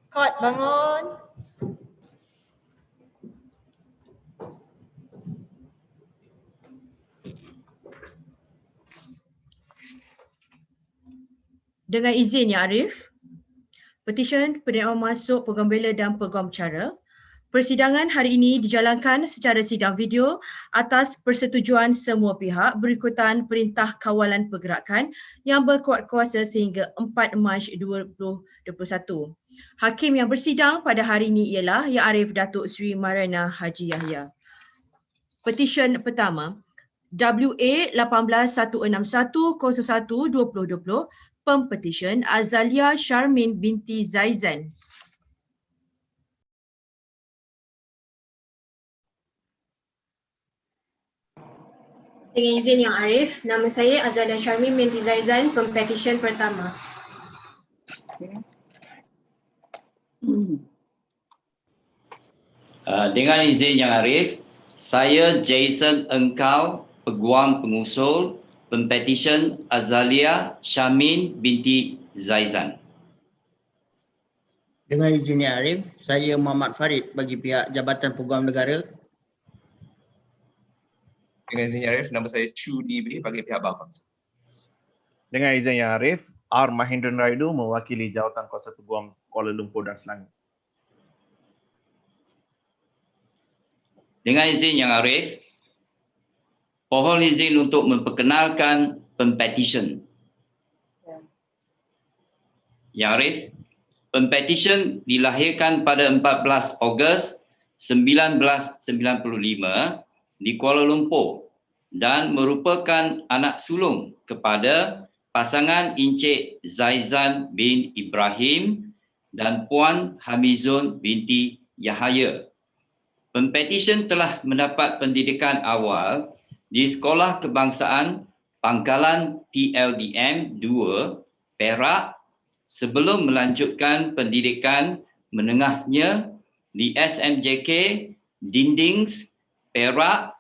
Kot bangun. Dengan izin Yang Arif, Petisyen Penerimaan Masuk Peguam Bela dan Peguam Cara, persidangan hari ini dijalankan secara sidang video atas persetujuan semua pihak berikutan Perintah Kawalan Pergerakan yang berkuat kuasa sehingga 4 Mac 2021. Hakim yang bersidang pada hari ini ialah Yang Arif Dato Sri Mariana Haji Yahya. Petisyen pertama, WA 18-161-01-2020, Pempetisyen Azalia Sharmin binti Zaizan. Dengan izin Yang Arif, nama saya Azalia Sharmin binti Zaizan, Pempetisyen pertama. Dengan izin Yang Arif, saya Jason Engkau, Peguam Pengusul, Pempetisyen Azalia Sharmin binti Zaizan. Dengan izin Yang Arif, saya Muhammad Farid bagi pihak Jabatan Peguam Negara. Dengan izin Yang Arif, nama saya Chu DB bagi pihak bangsa. Dengan izin Yang Arif, R. Mahindran Raidu mewakili Jawatan Kuasa Peguam Kuala Lumpur dan Selangor. Dengan izin Yang Arif, mohon izin untuk memperkenalkan Pempetisyen. Yang Arif, Pempetisyen dilahirkan pada 14 Ogos 1995 di Kuala Lumpur dan merupakan anak sulung kepada pasangan Encik Zaizan bin Ibrahim dan Puan Hamizun binti Yahya. Pempetisyen telah mendapat pendidikan awal di Sekolah Kebangsaan Pangkalan TLDM 2 Perak sebelum melanjutkan pendidikan menengahnya di SMJK Dindings Perak.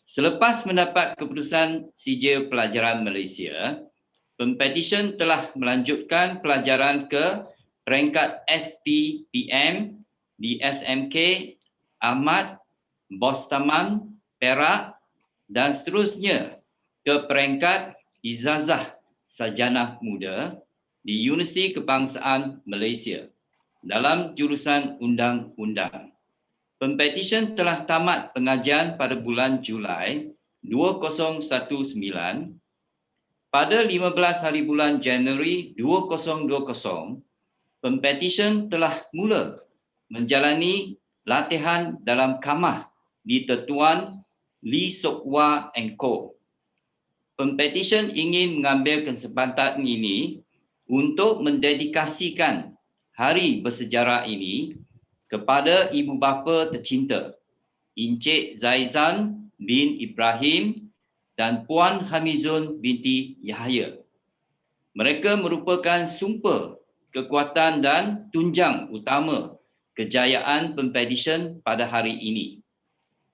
Selepas mendapat keputusan Sijil Pelajaran Malaysia, Pempetisyen telah melanjutkan pelajaran ke peringkat STPM di SMK Ahmad Bostaman Perak dan seterusnya ke peringkat Ijazah Sarjana Muda di Universiti Kebangsaan Malaysia dalam jurusan Undang-Undang. Pempetisyen telah tamat pengajian pada bulan Julai 2019. Pada 15 hari bulan Januari 2020, Pempetisyen telah mula menjalani latihan dalam kamah di Tetuan Lee Sokwa & Co. Pempetisyen ingin mengambil kesempatan ini untuk mendedikasikan hari bersejarah ini kepada ibu bapa tercinta Encik Zaizan bin Ibrahim dan Puan Hamizun binti Yahya. Mereka merupakan sumber kekuatan dan tunjang utama kejayaan Pempetisyen pada hari ini.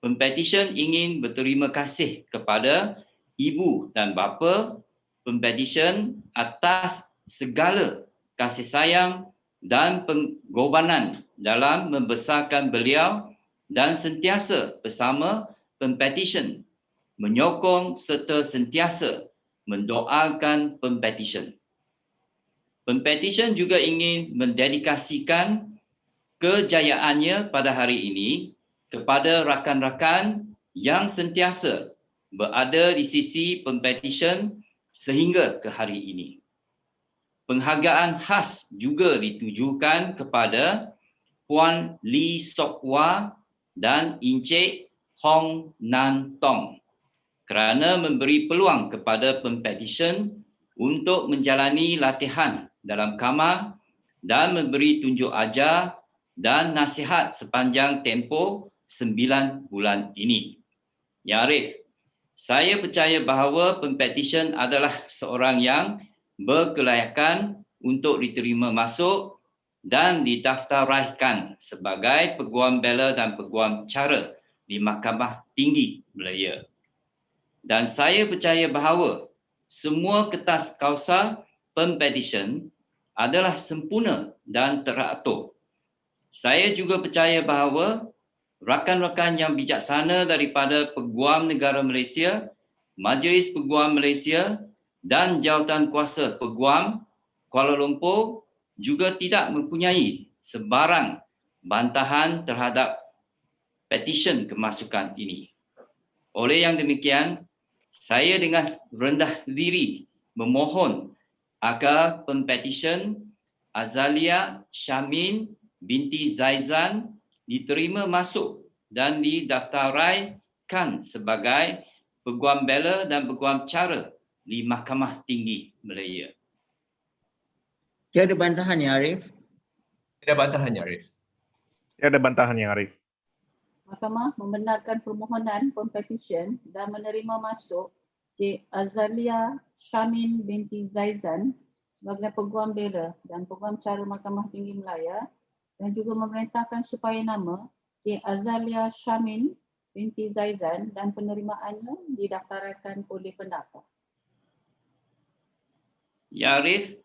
Pempetisyen ingin berterima kasih kepada ibu dan bapa Pempetisyen atas segala kasih sayang dan pengorbanan dalam membesarkan beliau dan sentiasa bersama Pempetisyen menyokong serta sentiasa mendoakan Pempetisyen. Pempetisyen juga ingin mendedikasikan kejayaannya pada hari ini kepada rakan-rakan yang sentiasa berada di sisi Pempetisyen sehingga ke hari ini. Penghargaan khas juga ditujukan kepada Puan Lee Sokwa dan Encik Hong Nan Tong kerana memberi peluang kepada Pempetisyen untuk menjalani latihan dalam kamar dan memberi tunjuk ajar dan nasihat sepanjang tempoh 9 bulan ini. Ya Arif, saya percaya bahawa Pempetisyen adalah seorang yang berkelayakan untuk diterima masuk dan didaftaraikan sebagai Peguam Bela dan Peguam Cara di Mahkamah Tinggi Malaya. Dan saya percaya bahawa semua kertas kausa Pempetisyen adalah sempurna dan teratur. Saya juga percaya bahawa rakan-rakan yang bijaksana daripada Peguam Negara Malaysia, Majlis Peguam Malaysia dan Jawatan Kuasa Peguam Kuala Lumpur juga tidak mempunyai sebarang bantahan terhadap petisyen kemasukan ini. Oleh yang demikian, saya dengan rendah diri memohon agar Pempetisyen Azalia Shamin binti Zaizan diterima masuk dan didaftaraikan sebagai Peguam Bela dan Peguam Cara di Mahkamah Tinggi Malaya. Tiada bantahan ya Arif. Tidak bantahan ya Arif. Tiada bantahan yang Arif. Mahkamah membenarkan permohonan Pempetisyen dan menerima masuk Cik Azalia Shamin binti Zaizan sebagai Peguam Bela dan Peguam Cara Mahkamah Tinggi Malaya dan juga memerintahkan supaya nama Cik Azalia Shamin binti Zaizan dan penerimaannya didaftarkan oleh pendaftar. Ya Arif,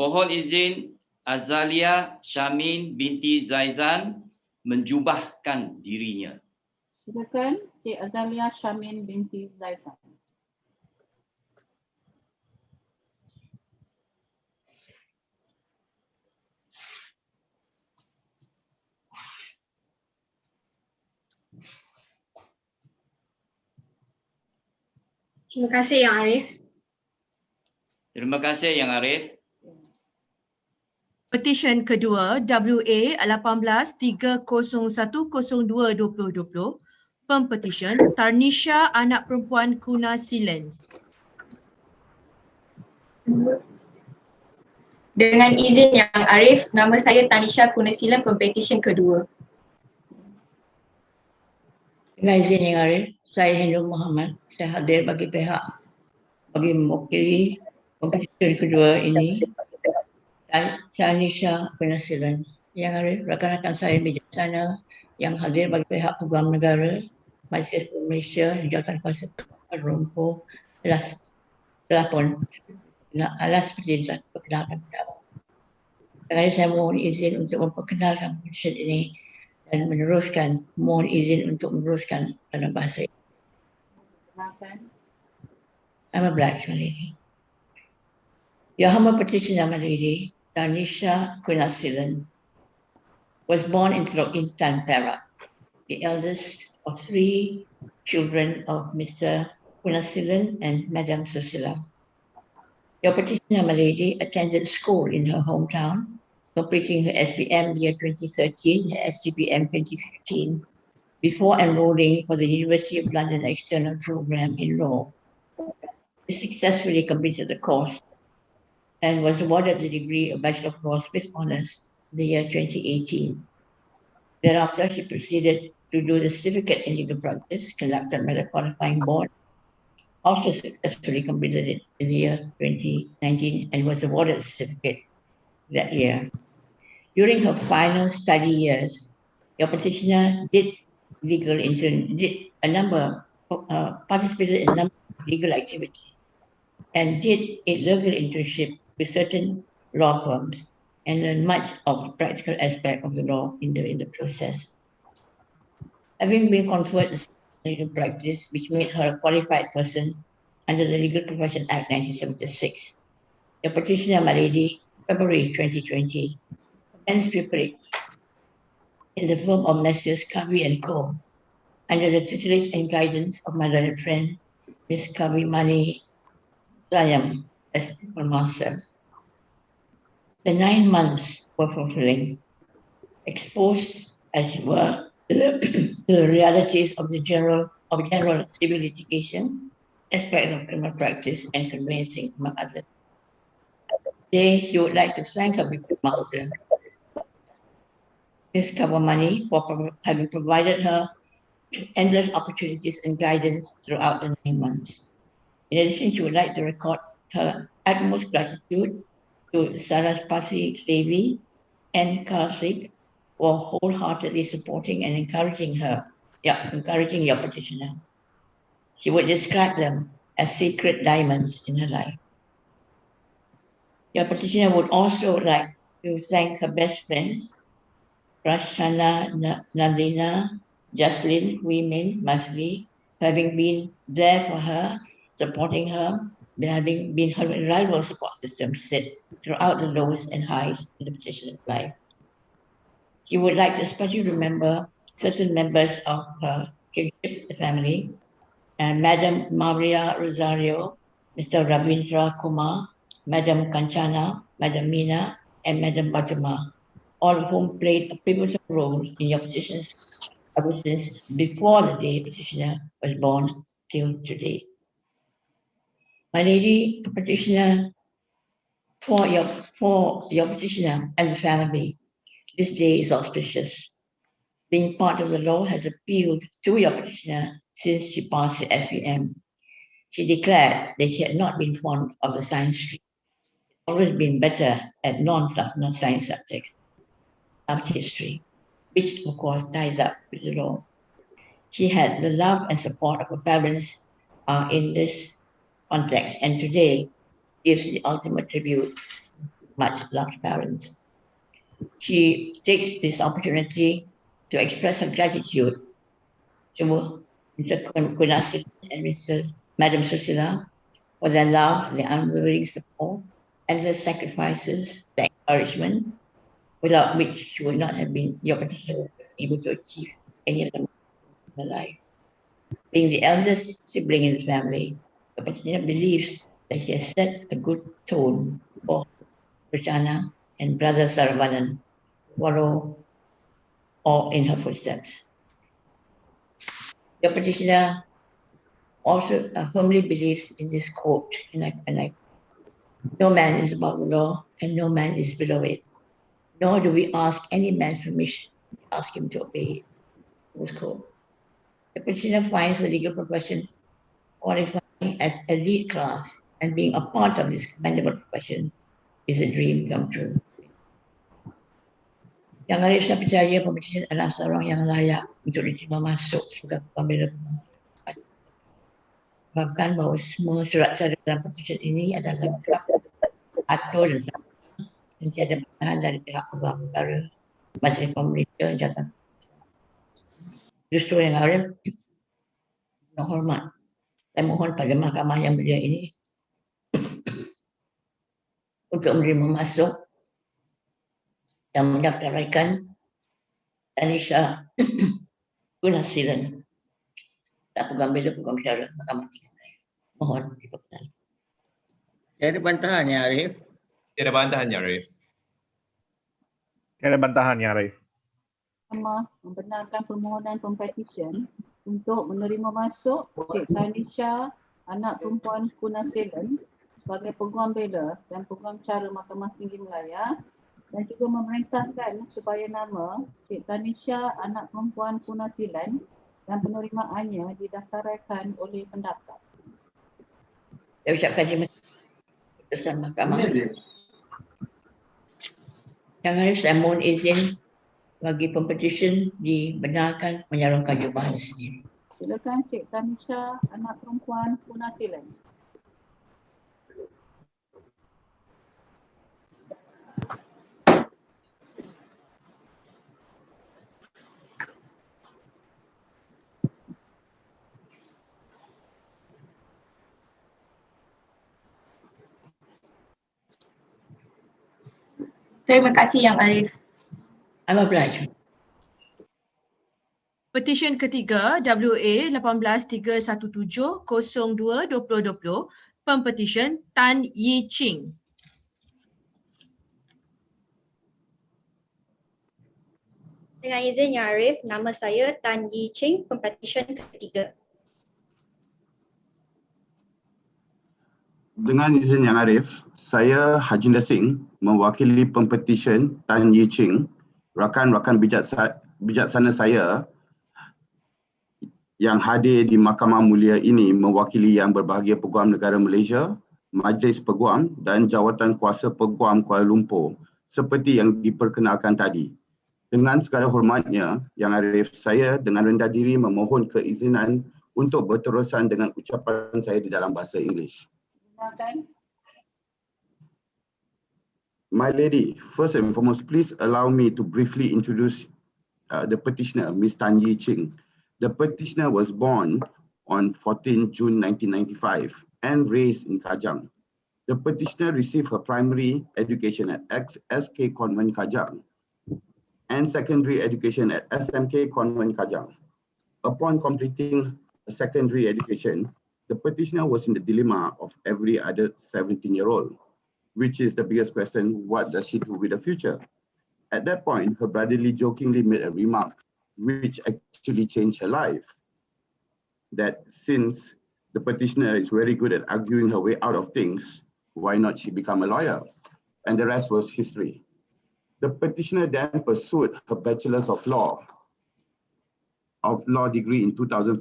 mohon izin Azalia Shamin binti Zaizan menjubahkan dirinya. Silakan Cik Azalia Shamin binti Zaizan. Terima kasih Yang Arif. Terima kasih Yang Arif. Petisyen kedua WA 18-30102-2020, Pempetisyen Tarnisha anak perempuan Kuna Silen. Dengan izin Yang Arif, nama saya Tanisha Kunasilan, Pempetisyen kedua. Dengan izin Yang Arif, saya Hendra Muhammad. Saya hadir bagi mewakili Pempetisyen kedua ini dan Tanisha Kunasilan. Yang Arif, rakan-rakan saya bijaksana yang hadir bagi pihak Peguam Negara, Majlis Malaysia, Jawatan Kuasa Kuala Lumpur telah pun seperti telah diperkenalkan. Sekarang saya mohon izin untuk memperkenalkan petisyen ini dan mohon izin untuk meneruskan dalam bahasa ini. Silakan. I'm obliged, my lady. Your humble petitioner, my lady, Tanisha Kunasilan, was born in Tan Perak, the eldest of 3 children of Mr. Kunasilan and Madam Susila. Your petitioner, my lady, attended school in her hometown, completing her SPM year 2013, her SGPM 2015, before enrolling for the University of London External Program in Law. She successfully completed the course and was awarded the degree of Bachelor of Laws with Honours in the year 2018. Thereafter, she proceeded to do the certificate in legal practice conducted by the qualifying board, also successfully completed it in the year 2019 and was awarded a certificate that year. During her final study years, your petitioner participated in a number of legal activities and did a legal internship with certain law firms and learned much of the practical aspect of the law in the process. Having been conferred the legal practice, which made her a qualified person under the Legal Profession Act 1976, your petitioner, my lady, February 2020, commenced preparation in the firm of Messrs. Kavi and Co. under the tutelage and guidance of my learned friend, Miss Kavi Mani Sayam, as people master. The 9 months were fulfilling, exposed as were to the realities of general civil litigation, aspects of criminal practice and conveyancing, among others. Today, she would like to thank her people master, Ms. Kawamani, for having provided her endless opportunities and guidance throughout the 9 months. In addition, she would like to record her utmost gratitude to Saraswati Devi and Karthik for wholeheartedly supporting and encouraging her encouraging your petitioner. She would describe them as secret diamonds in her life. Your petitioner would also like to thank her best friends, Prashana, Nalina, Jocelyn, Women, Masli, having been there for her, supporting her, having been her reliable support system set throughout the lows and highs in the petitioner's life. She would like to especially remember certain members of her kinship family, and Madam Maria Rosario, Mr. Ravindra Kumar, Madam Kanchana, Madam Meena, and Madam Bajama, all of whom played a pivotal role in your petitions ever since before the day petitioner was born till today. My lady petitioner, for your petitioner and the family, this day is auspicious. Being part of the law has appealed to your petitioner since she passed the SPM. She declared that she had not been fond of the science stream, always been better at non-science subjects, art history, which of course ties up with the law. She had the love and support of her parents in this context, and today gives the ultimate tribute to much loved parents. She takes this opportunity to express her gratitude to Mr. Kunasi and Madam Susila for their love, their unwavering support, and their sacrifices, the encouragement, without which she would not have been your petitioner able to achieve any of them in her life. Being the eldest sibling in the family, the petitioner believes that she has set a good tone for Prashana and brother Saravanan to follow or in her footsteps. Your petitioner also firmly believes in this quote, and I no man is above the law and no man is below it, nor do we ask any man's permission to ask him to obey it. The petitioner finds the legal profession qualifying as elite class, and being a part of this commendable profession is a dream come true. Yang Arif, saya percaya pemetition adalah seorang yang layak untuk diterima masuk sebagai pembela. Sebabkan bahawa semua surat cara dalam petition ini adalah lengkap, atur dan sama, dan tiada perubahan dari pihak Peguam Negara, Majlis Pemerintah, Jasa. Justru Yang Arif menghormat dan mohon pada mahkamah yang mulia ini untuk menerima masuk dan mendaftaraikan Tanisha Kunasilan tak Peguam Bela Peguam Cara Mahkamah Tinggi Kuala. Mohon diperkenalkan. Tiada bantahan ya Arif. Tiada bantahan ya Arif. Tiada bantahan ya Arif. Mahkamah membenarkan permohonan pempetisyen untuk menerima masuk Cik Tanisha, anak perempuan Kunasilan sebagai Peguam Bela dan Peguam Cara Mahkamah Tinggi Malaya, dan juga memerintahkan supaya nama Cik Tanisha, anak perempuan Kunasilan dan penerimaannya didaftaraikan oleh pendaftar. Saya ucapkan terima kasih keputusan mahkamah. Yang Arif, saya mohon izin bagi pempetisyen dibenarkan menyalurkan jubahnya sendiri. Silakan Cik Tanisha, anak perempuan Kunasilan. Terima kasih Yang Arif. I'm obliged. Petisyen ketiga WA 18317022020, Pempetisyen Tan Yi Ching. Dengan izin Yang Arif, nama saya Tan Yi Ching, Pempetisyen ketiga. Dengan izin Yang Arif, saya Haji Singh mewakili pempetisyen Tan Yi Ching, rakan-rakan bijaksana saya yang hadir di Mahkamah Mulia ini mewakili Yang Berbahagia Peguam Negara Malaysia, Majlis Peguam dan Jawatan Kuasa Peguam Kuala Lumpur seperti yang diperkenalkan tadi. Dengan segala hormatnya, Yang Arif, saya dengan rendah diri memohon keizinan untuk berterusan dengan ucapan saya di dalam bahasa Inggeris. Silakan. My lady, first and foremost, please allow me to briefly introduce the petitioner, Ms. Tan Yi Ching. The petitioner was born on 14 June 1995 and raised in Kajang. The petitioner received her primary education at SK Convent Kajang and secondary education at SMK Convent Kajang. Upon completing a secondary education, the petitioner was in the dilemma of every other 17-year-old, which is the biggest question: what does she do with the future? At that point, her brotherly jokingly made a remark which actually changed her life, that since the petitioner is very good at arguing her way out of things, why not she become a lawyer? And the rest was history. The petitioner then pursued her Bachelor's of Law degree in 2015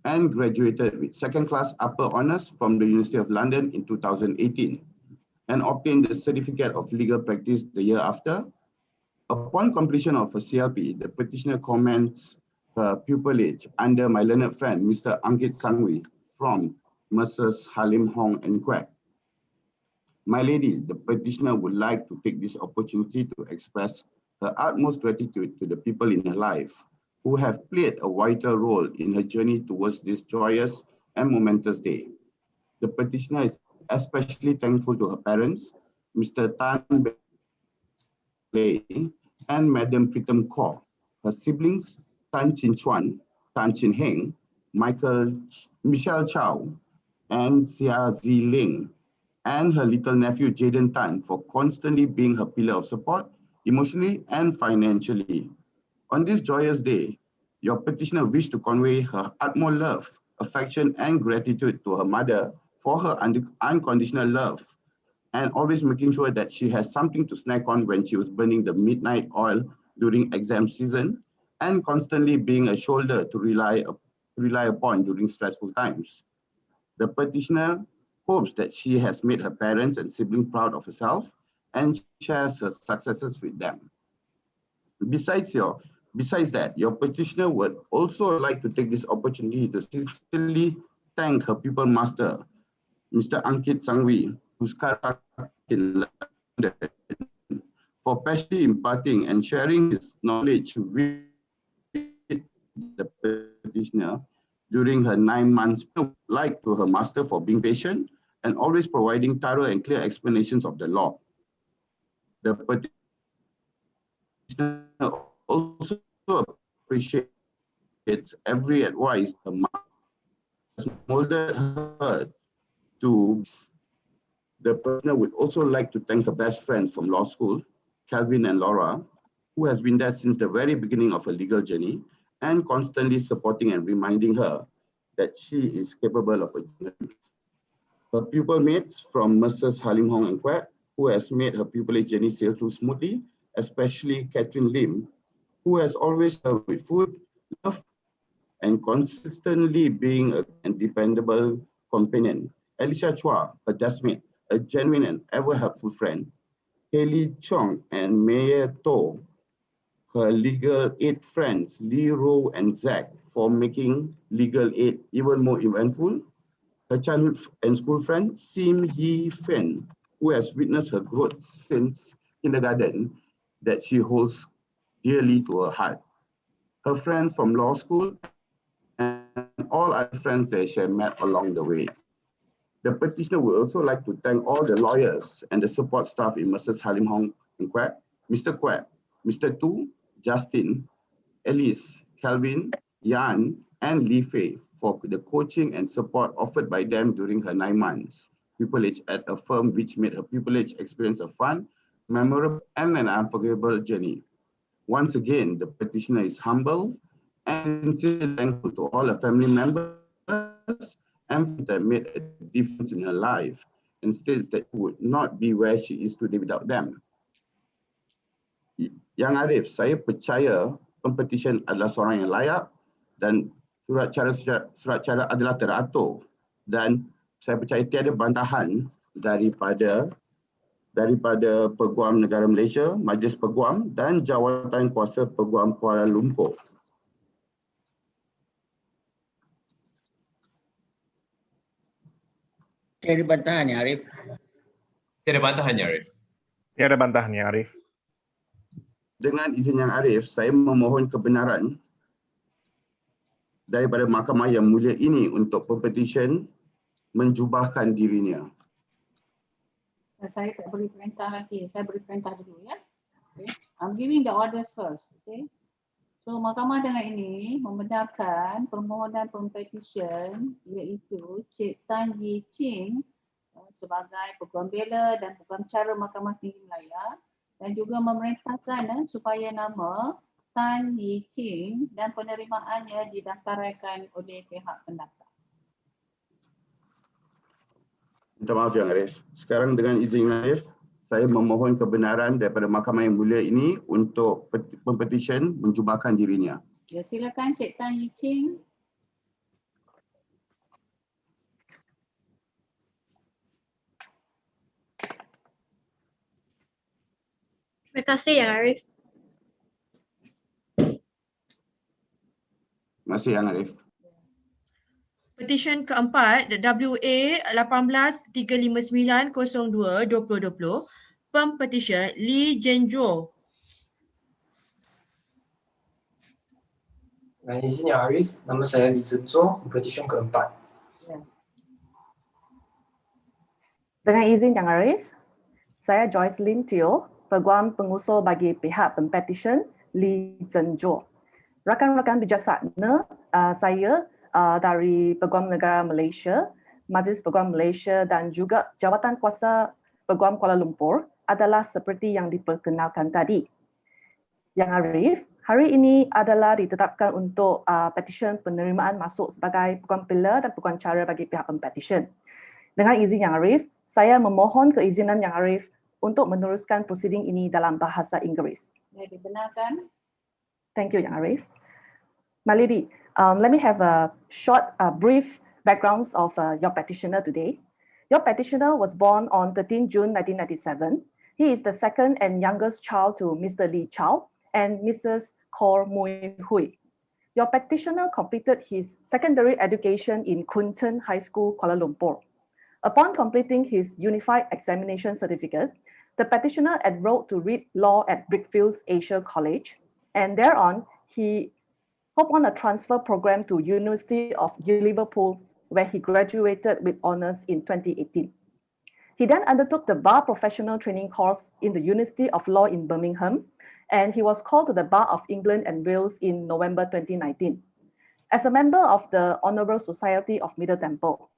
and graduated with second-class upper honours from the University of London in 2018 and obtained the Certificate of Legal Practice the year after. Upon completion of her CLP, the petitioner comments her pupillage under my learned friend, Mr. Ankit Sangwi from Messrs. Halim Hong and Kwek. My lady, the petitioner would like to take this opportunity to express her utmost gratitude to the people in her life who have played a vital role in her journey towards this joyous and momentous day. The petitioner is especially thankful to her parents, Mr. Tan Lei and Madam Pritam Kaur, her siblings Tan Chin Chuan, Tan Chin Heng, Michelle Chow, and Xia Zi Ling, and her little nephew Jaden Tan for constantly being her pillar of support, emotionally and financially. On this joyous day, your petitioner wished to convey her utmost love, affection, and gratitude to her mother for her unconditional love, and always making sure that she has something to snack on when she was burning the midnight oil during exam season, and constantly being a shoulder to rely upon during stressful times. The petitioner hopes that she has made her parents and siblings proud of herself and shares her successes with them. Besides that, your petitioner would also like to take this opportunity to sincerely thank her pupil master, Mr. Ankit Sangwi, whose current in London, for passionately imparting and sharing his knowledge with the petitioner during her 9 months, like to her master for being patient and always providing thorough and clear explanations of the law. The petitioner also appreciates every advice her master has molded her to. The petitioner would also like to thank her best friends from law school, Calvin and Laura, who has been there since the very beginning of her legal journey and constantly supporting and reminding her that she is capable of achieving. Her pupil mates from Messrs. Halim Hong and Kwek, who has made her pupillage journey sail through smoothly, especially Catherine Lim, who has always served with food, love, and consistently being a dependable companion. Alicia Chua, her deskmate, a genuine and ever helpful friend. Haley Chong and Mayor To, her legal aid friends, Lee Rowe and Zach, for making legal aid even more eventful. Her childhood and school friend, Sim Yi Fen, who has witnessed her growth since kindergarten that she holds dearly to her heart. Her friends from law school and all other friends that she had met along the way. The petitioner would also like to thank all the lawyers and the support staff in Messrs. Halim Hong and Kwek, Mr. Kwek, Mr. Tu, Justin, Elise, Calvin, Yan, and Li Fei for the coaching and support offered by them during her 9 months pupillage at a firm, which made her pupillage experience a fun, memorable, and an unforgettable journey. Once again, the petitioner is humble and sincerely thankful to all her family members and that made a difference in her life, and states that she would not be where she is today without them. Yang Arif, saya percaya Pempetisyen adalah seorang yang layak dan surat cara adalah teratur, dan saya percaya tiada bantahan daripada daripada Peguam Negara Malaysia, Majlis Peguam dan Jawatan Kuasa Peguam Kuala Lumpur. Tiada bantahan ya Arif. Tiada bantahan ya Arif. Tiada bantahan ya Arif. Dengan izin Yang Arif, saya memohon kebenaran daripada Mahkamah Yang Mulia ini untuk Pempetisyen menjubahkan dirinya. Saya tak beri perintah lagi. Saya beri perintah dulu ya. Okay. I'm giving the orders first. Okay. So mahkamah dengan ini membenarkan permohonan pempetisyen iaitu Cik Tan Yi Ching sebagai Peguam Bela dan Peguam Cara Mahkamah Tinggi Malaya dan juga memerintahkan supaya nama Tan Yi Ching dan penerimaannya didaftaraikan oleh pihak pendaftar. Minta maaf Yang Arif. Sekarang dengan izin Yang Arif, saya memohon kebenaran daripada Mahkamah Yang Mulia ini untuk pempetisyen menjubahkan dirinya. Ya, silakan Cik Tan Yi Ching. Terima kasih Yang Arif. Terima kasih Yang Arif. Petisyen keempat WA 18-359-02-2020 Pempetisyen Lee Jenjo. Dengan izin Yang Arif, nama saya Lee Jenjo, petisyen keempat. Dengan izin Yang Arif, saya Joycelyn Teo, Peguam Pengusul bagi pihak pempetisyen Lee Jenjo. Rakan-rakan bijaksana, saya dari Peguam Negara Malaysia, Majlis Peguam Malaysia dan juga Jawatan Kuasa Peguam Kuala Lumpur adalah seperti yang diperkenalkan tadi. Yang Arif, hari ini adalah ditetapkan untuk petisyen penerimaan masuk sebagai Peguam Bela dan Peguam Cara bagi pihak pempetisyen. Dengan izin Yang Arif, saya memohon keizinan Yang Arif untuk meneruskan prosiding ini dalam bahasa Inggeris. Ya, dibenarkan. Thank you, Yang Arif. My lady, let me have a short, brief backgrounds of your petitioner today. Your petitioner was born on 13 June 1997. He is the second and youngest child to Mr. Lee Chow and Mrs. Kor Mui Hui. Your petitioner completed his secondary education in Kunchen High School, Kuala Lumpur. Upon completing his Unified Examination Certificate, the petitioner enrolled to read law at Brickfields Asia College, and thereon he hoped on a transfer program to University of Liverpool, where he graduated with honours in 2018. He then undertook the Bar Professional Training course in the University of Law in Birmingham, and he was called to the Bar of England and Wales in November 2019. As a member of the Honourable Society of Middle Temple.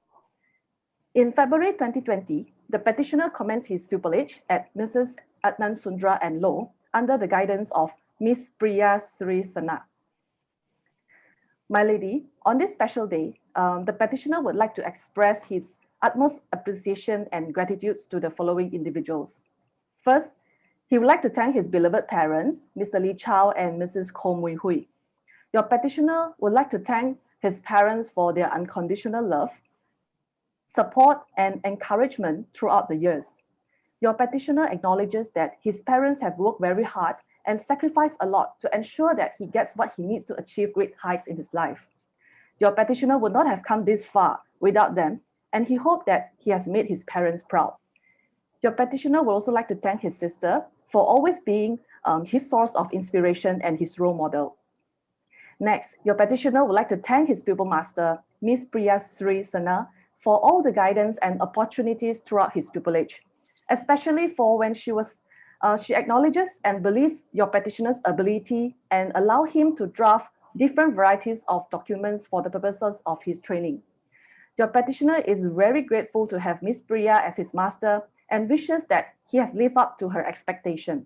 In February 2020, the petitioner commenced his pupillage at Mrs. Adnan Sundra and Low under the guidance of Miss Priya Sri Sana. My lady, on this special day, the petitioner would like to express his utmost appreciation and gratitude to the following individuals. First, he would like to thank his beloved parents, Mr. Lee Chow and Mrs. Ko Mui Hui. Your petitioner would like to thank his parents for their unconditional love, support, and encouragement throughout the years. Your petitioner acknowledges that his parents have worked very hard and sacrificed a lot to ensure that he gets what he needs to achieve great heights in his life. Your petitioner would not have come this far without them, and he hoped that he has made his parents proud. Your petitioner would also like to thank his sister for always being his source of inspiration and his role model. Next, your petitioner would like to thank his pupil master, Miss Priya Sri Sana, for all the guidance and opportunities throughout his pupillage, especially for when she acknowledges and believes your petitioner's ability and allow him to draft different varieties of documents for the purposes of his training. Your petitioner is very grateful to have Miss Priya as his master and wishes that he has lived up to her expectation.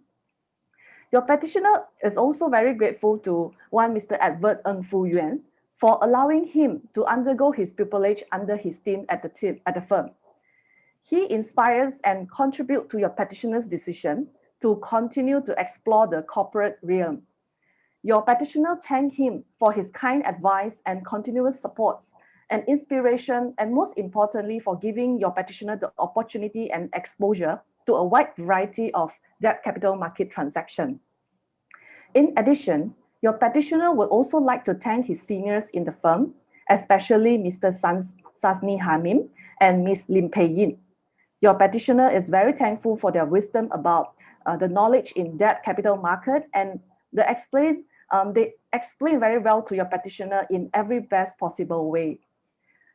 Your petitioner is also very grateful to one Mr. Edward Ng Fu Yuan for allowing him to undergo his pupillage under his team at the firm. He inspires and contributes to your petitioner's decision to continue to explore the corporate realm. Your petitioner thanked him for his kind advice and continuous support and inspiration, and most importantly, for giving your petitioner the opportunity and exposure to a wide variety of debt capital market transactions. In addition, your petitioner would also like to thank his seniors in the firm, especially Mr. Sasni Hamim and Ms. Lim Pei Yin. Your petitioner is very thankful for their wisdom about the knowledge in debt capital market, and they explain very well to your petitioner in every best possible way.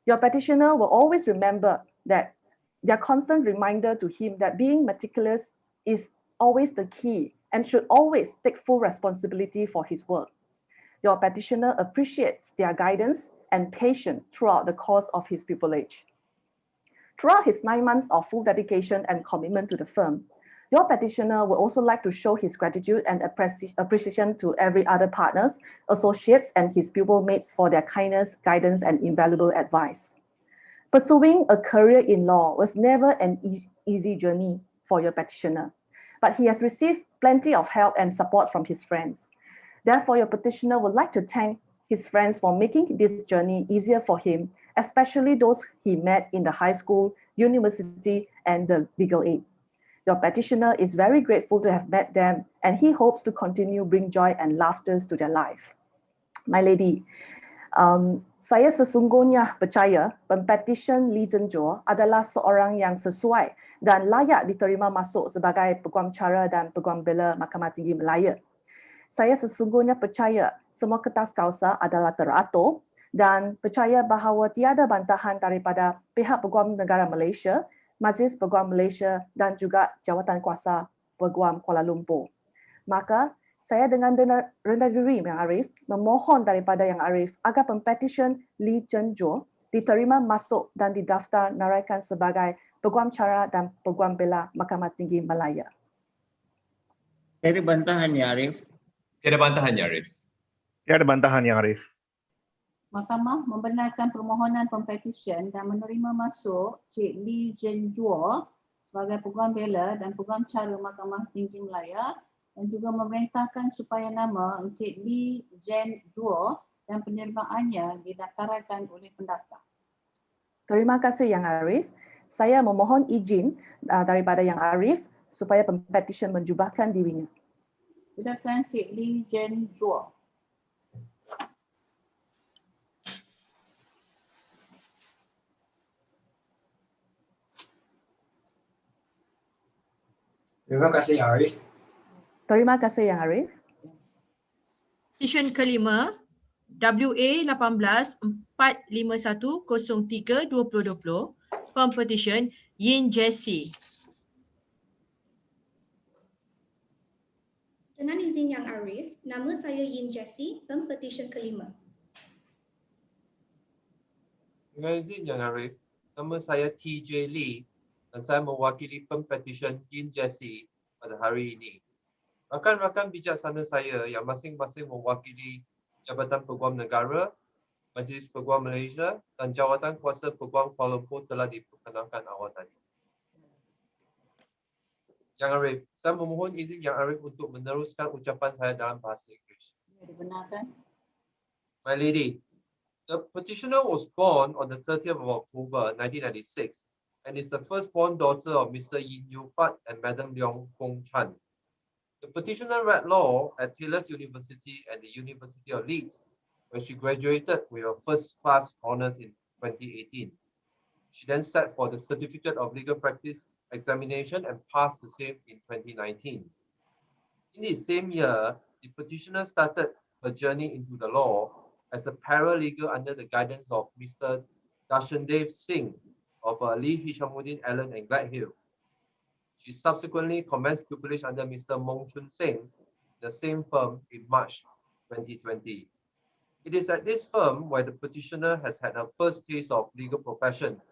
Your petitioner will always remember that their constant reminder to him that being meticulous is always the key and should always take full responsibility for his work. Your petitioner appreciates their guidance and patience throughout the course of his pupillage. Throughout his 9 months of full dedication and commitment to the firm, your petitioner would also like to show his gratitude and appreciation to every other partners, associates, and his pupil mates for their kindness, guidance, and invaluable advice. Pursuing a career in law was never an easy journey for your petitioner, but he has received plenty of help and support from his friends. Therefore, your petitioner would like to thank his friends for making this journey easier for him, especially those he met in the high school, university, and the legal aid. Your petitioner is very grateful to have met them, and he hopes to continue bring joy and laughter to their life. My lady, saya sesungguhnya percaya Pempetisyen Lee Zhenzuo adalah seorang yang sesuai dan layak diterima masuk sebagai Peguam Cara dan Peguam Bela Mahkamah Tinggi Malaya. Saya sesungguhnya percaya semua kertas kausa adalah teratur dan percaya bahawa tiada bantahan daripada pihak Peguam Negara Malaysia, Majlis Peguam Malaysia dan juga Jawatan Kuasa Peguam Kuala Lumpur. Maka saya dengan rendah diri Yang Arif memohon daripada Yang Arif agar Pempetisyen Lee Zhenzuo diterima masuk dan didaftaraikan sebagai Peguam Cara dan Peguam Bela Mahkamah Tinggi Malaya. Tiada bantahan Ya Arif. Tiada bantahan Ya Arif. Tiada bantahan Yang Arif. Mahkamah membenarkan permohonan pempetisyen dan menerima masuk Cik Lee Zhenzuo sebagai Peguam Bela dan Peguam Cara Mahkamah Tinggi Malaya dan juga memerintahkan supaya nama Encik Lee Zhenzuo dan penerimaannya didaftarkan oleh pendaftar. Terima kasih Yang Arif. Saya memohon izin daripada Yang Arif supaya Pempetisyen menjubahkan dirinya. Silakan Cik Lee Zhenzuo. Terima kasih Yang Arif. Terima kasih Yang Arif. Petition kelima, WA 18-451-03-2020, Pempetisyen Yin Jessie. Dengan izin Yang Arif, nama saya Yin Jessie, Pempetisyen kelima. Dengan izin Yang Arif, nama saya TJ Lee dan saya mewakili Pempetisyen Yin Jessie pada hari ini. Rakan-rakan bijaksana saya yang masing-masing mewakili Jabatan Peguam Negara, Majlis Peguam Malaysia dan Jawatan Kuasa Peguam Kuala Lumpur telah diperkenalkan awal tadi. Yang Arif, saya memohon izin Yang Arif untuk meneruskan ucapan saya dalam bahasa Inggeris. Dibenarkan. My lady, the petitioner was born on the 30th of October 1996 and is the firstborn daughter of Mr. Yin Yu-Fat and Madam Leong Fong Chan. The petitioner read law at Taylor's University and the University of Leeds, where she graduated with a first-class honours in 2018. She then sat for the Certificate of Legal Practice examination and passed the same in 2019. In the same year, the petitioner started her journey into the law as a paralegal under the guidance of Mr. Darshandev Singh of Lee Hishamuddin Allen and Gladhill. She subsequently commenced pupillage under Mr. Mong Chun Singh, the same firm, in March 2020. It is at this firm where the petitioner has had her first taste of legal profession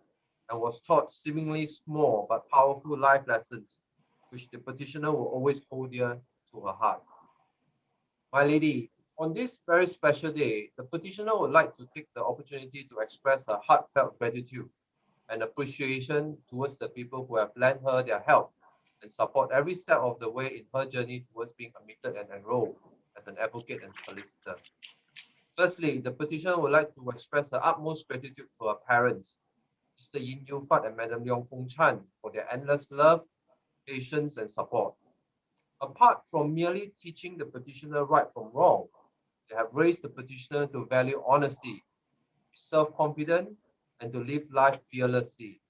and was taught seemingly small but powerful life lessons, which the petitioner will always hold dear to her heart. My lady, on this very special day, the petitioner would like to take the opportunity to express her heartfelt gratitude and appreciation towards the people who have lent her their help and support every step of the way in her journey towards being admitted and enrolled as an advocate and solicitor. Firstly, the petitioner would like to express her utmost gratitude to her parents, Mr. Yin Yu-Fat and Madam Leong Fong Chan, for their endless love, patience, and support. Apart from merely teaching the petitioner right from wrong, they have raised the petitioner to value honesty, be self-confident, and to live life fearlessly.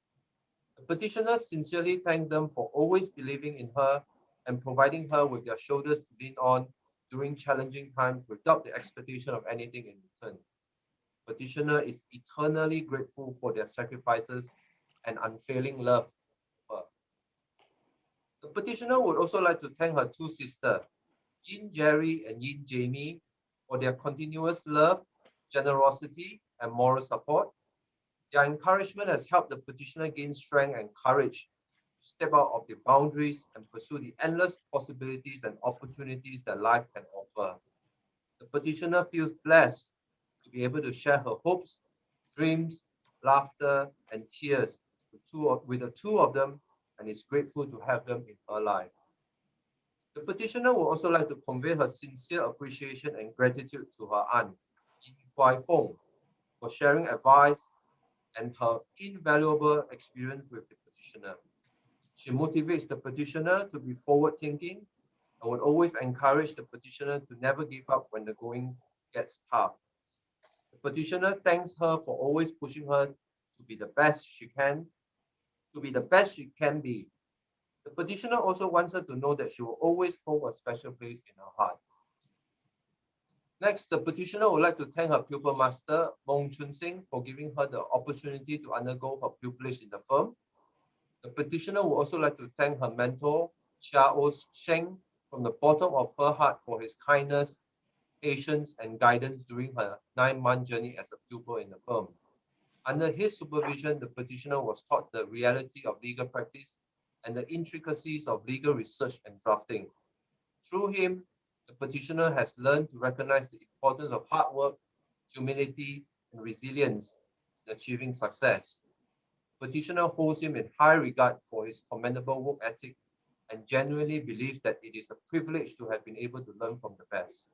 The petitioner sincerely thanked them for always believing in her and providing her with their shoulders to lean on during challenging times without the expectation of anything in return. Petitioner is eternally grateful for their sacrifices and unfailing love for her. The petitioner would also like to thank her two sisters, Yin Jerry and Yin Jamie, for their continuous love, generosity, and moral support. Their encouragement has helped the petitioner gain strength and courage to step out of the boundaries and pursue the endless possibilities and opportunities that life can offer. The petitioner feels blessed to be able to share her hopes, dreams, laughter, and tears with the two of them, and is grateful to have them in her life. The petitioner would also like to convey her sincere appreciation and gratitude to her aunt, Yin Kwai Fong, for sharing advice and her invaluable experience with the petitioner. She motivates the petitioner to be forward-thinking and would always encourage the petitioner to never give up when the going gets tough. The petitioner thanks her for always pushing her to be the best she can be. The petitioner also wants her to know that she will always hold a special place in her heart. Next, the petitioner would like to thank her pupil master, Mong Chun Sing, for giving her the opportunity to undergo her pupillage in the firm. The petitioner would also like to thank her mentor, Chia O Sheng, from the bottom of her heart for his kindness, patience, and guidance during her 9-month journey as a pupil in the firm. Under his supervision, the petitioner was taught the reality of legal practice and the intricacies of legal research and drafting. Through him, the petitioner has learned to recognize the importance of hard work, humility, and resilience in achieving success. The petitioner holds him in high regard for his commendable work ethic and genuinely believes that it is a privilege to have been able to learn from the best.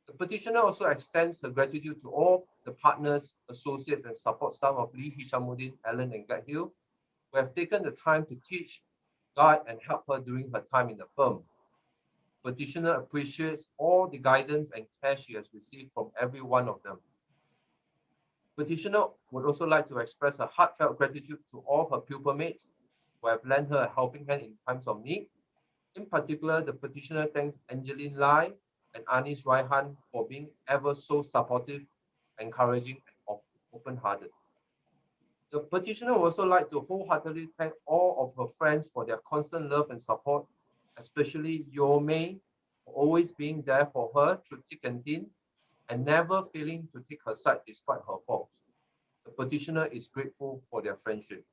The petitioner also extends her gratitude to all the partners, associates, and support staff of Lee Hishamuddin, Allen, and Gladhill, who have taken the time to teach, guide, and help her during her time in the firm. Petitioner appreciates all the guidance and care she has received from every one of them. Petitioner would also like to express her heartfelt gratitude to all her pupil mates who have lent her a helping hand in times of need. In particular, the petitioner thanks Angeline Lai and Anis Raihan for being ever so supportive, encouraging, and open-hearted. The petitioner would also like to wholeheartedly thank all of her friends for their constant love and support, especially Yo Mei for always being there for her through thick and thin and never failing to take her side despite her faults. The petitioner is grateful for their friendship.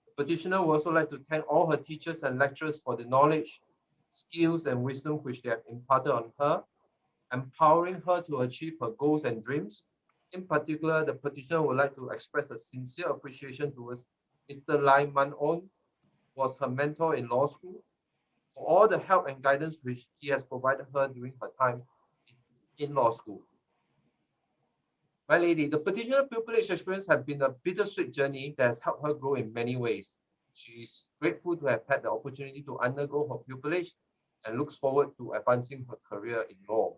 The petitioner would also like to thank all her teachers and lecturers for the knowledge, skills, and wisdom which they have imparted on her, empowering her to achieve her goals and dreams. In particular, the petitioner would like to express a sincere appreciation towards Mr. Lai Man On, who was her mentor in law school, for all the help and guidance which he has provided her during her time in law school. My lady, the petitioner pupillage experience has been a bittersweet journey that has helped her grow in many ways. She is grateful to have had the opportunity to undergo her pupillage and looks forward to advancing her career in law.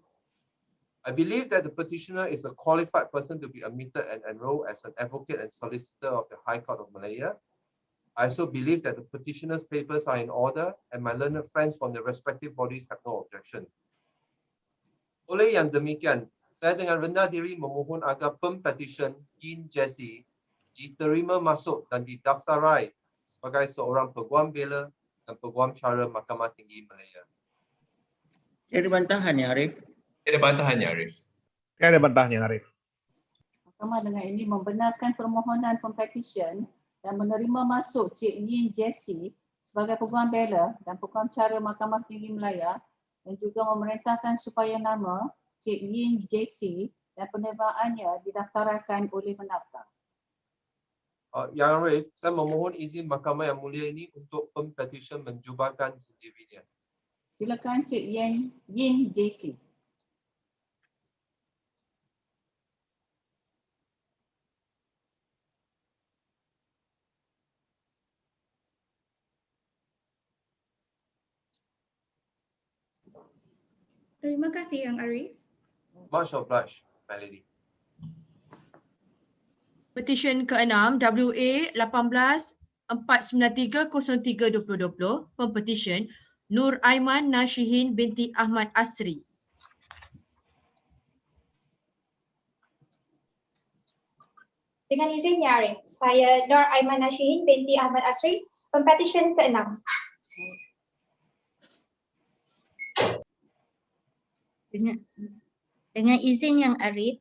I believe that the petitioner is a qualified person to be admitted and enrolled as an advocate and solicitor of the High Court of Malaya. I also believe that the petitioner's papers are in order and my learned friends from the respective bodies have no objection. Oleh yang demikian, saya dengan rendah diri memohon agar Pempetisyen Yin Jesse diterima masuk dan didaftarai sebagai seorang Peguam Bela dan Peguam Cara Mahkamah Tinggi Malaya. Tiada bantahan ya, Arif? Tiada bantahannya, Arif. Tiada bantahnya, Arif. Mahkamah dengan ini membenarkan permohonan Pempetisyen dan menerima masuk Cik Yin Jesse sebagai Peguam Bela dan Peguam Cara Mahkamah Tinggi Malaya dan juga memerintahkan supaya nama Cik Yin Jesse dan penerimaannya didaftarkan oleh pendaftar. Yang Arif, saya memohon izin Mahkamah yang mulia ini untuk Pempetisyen menjubahkan sendirinya. Silakan Cik Yin Jesse. Terima kasih Yang Arif. Much obliged, My Lady. Petisyen ke-6 WA 18-493-03-2020, Pempetisyen Nur Aiman Nashihin binti Ahmad Asri. Dengan izin Yang Arif, saya Nur Aiman Nashihin binti Ahmad Asri, Pempetisyen ke-6. Dengan izin Yang Arif,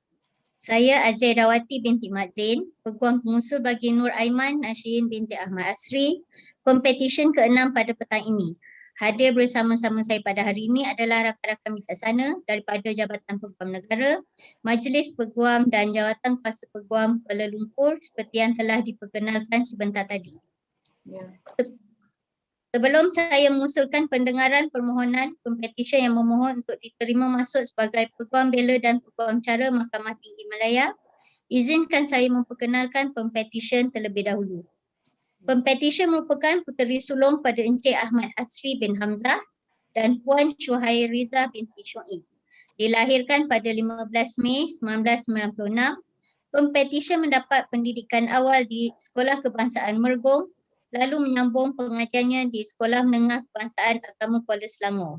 saya Azairawati binti Mat Zain, Peguam pengusul bagi Nur Aiman Nashihin binti Ahmad Asri, Pempetisyen ke-6 pada petang ini. Hadir bersama-sama saya pada hari ini adalah rakan-rakan bijaksana daripada Jabatan Peguam Negara, Majlis Peguam dan Jawatan Kuasa Peguam Kuala Lumpur seperti yang telah diperkenalkan sebentar tadi. Sebelum saya mengusulkan pendengaran permohonan pempetisyen yang memohon untuk diterima masuk sebagai Peguam Bela dan Peguam Cara Mahkamah Tinggi Malaya, izinkan saya memperkenalkan pempetisyen terlebih dahulu. Pempetisyen merupakan puteri sulung pada Encik Ahmad Asri bin Hamzah dan Puan Syuhairiza binti Syuib. Dilahirkan pada 15 Mei 1996, pempetisyen mendapat pendidikan awal di Sekolah Kebangsaan Mergong, lalu menyambung pengajiannya di Sekolah Menengah Kebangsaan Agama Kuala Selangor.